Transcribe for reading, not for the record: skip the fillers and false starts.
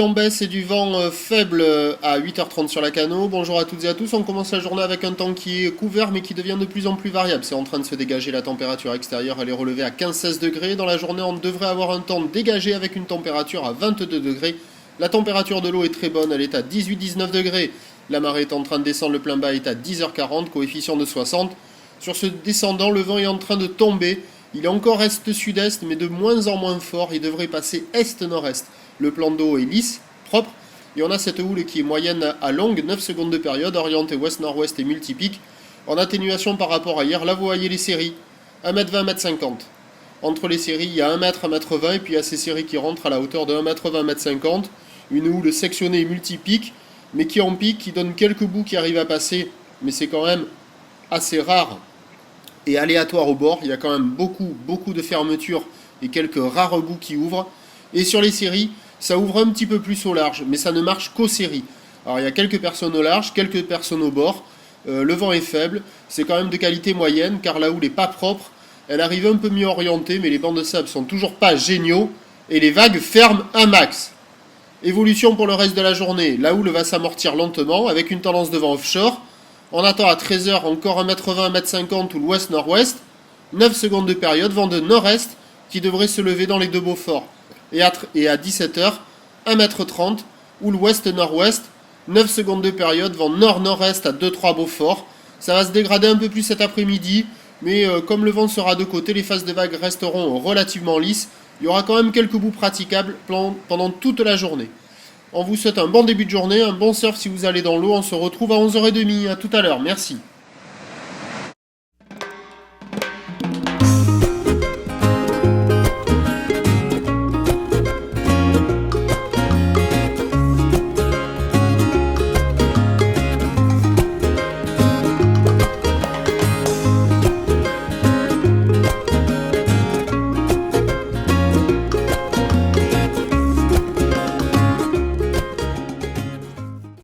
houle en baisse et du vent faible à 8h30 sur la Cano. Bonjour à toutes et à tous, on commence la journée avec un temps qui est couvert mais qui devient de plus en plus variable. C'est en train de se dégager, la température extérieure elle est relevée à 15-16 degrés. Dans la journée on devrait avoir un temps dégagé avec une température à 22 degrés. La température de l'eau est très bonne, elle est à 18-19 degrés. La marée est en train de descendre, le plein bas est à 10h40, coefficient de 60. Sur ce descendant, le vent est en train de tomber. Il est encore est-sud-est mais de moins en moins fort, il devrait passer est-nord-est. Le plan d'eau est lisse, propre, et on a cette houle qui est moyenne à longue, 9 secondes de période, orientée ouest-nord-ouest et multipique. En atténuation par rapport à hier, là vous voyez les séries, 1m20, 1m50. Entre les séries, il y a 1m, 1m20, et puis il y a ces séries qui rentrent à la hauteur de 1m20, 1m50. Une houle sectionnée multipique, mais qui en pique, qui donne quelques bouts qui arrivent à passer, mais c'est quand même assez rare et aléatoire au bord. Il y a quand même beaucoup de fermetures et quelques rares bouts qui ouvrent. Et sur les séries, ça ouvre un petit peu plus au large, mais ça ne marche qu'aux séries. Alors il y a quelques personnes au large, quelques personnes au bord. Le vent est faible, c'est quand même de qualité moyenne, car la houle n'est pas propre. Elle arrive un peu mieux orientée, mais les bancs de sable sont toujours pas géniaux. Et les vagues ferment un max. Évolution pour le reste de la journée. La houle va s'amortir lentement, avec une tendance de vent offshore. On attend à 13h encore 1m20, 1m50 ou l'ouest-nord-ouest. 9 secondes de période, vent de nord-est, qui devrait se lever dans les deux Beauforts. Et à 17h, 1m30, ou l'ouest-nord-ouest, 9 secondes de période, vent nord-nord-est à 2-3 Beaufort. Ça va se dégrader un peu plus cet après-midi, mais comme le vent sera de côté, les phases de vagues resteront relativement lisses. Il y aura quand même quelques bouts praticables pendant toute la journée. On vous souhaite un bon début de journée, un bon surf si vous allez dans l'eau. On se retrouve à 11h30. À tout à l'heure, merci.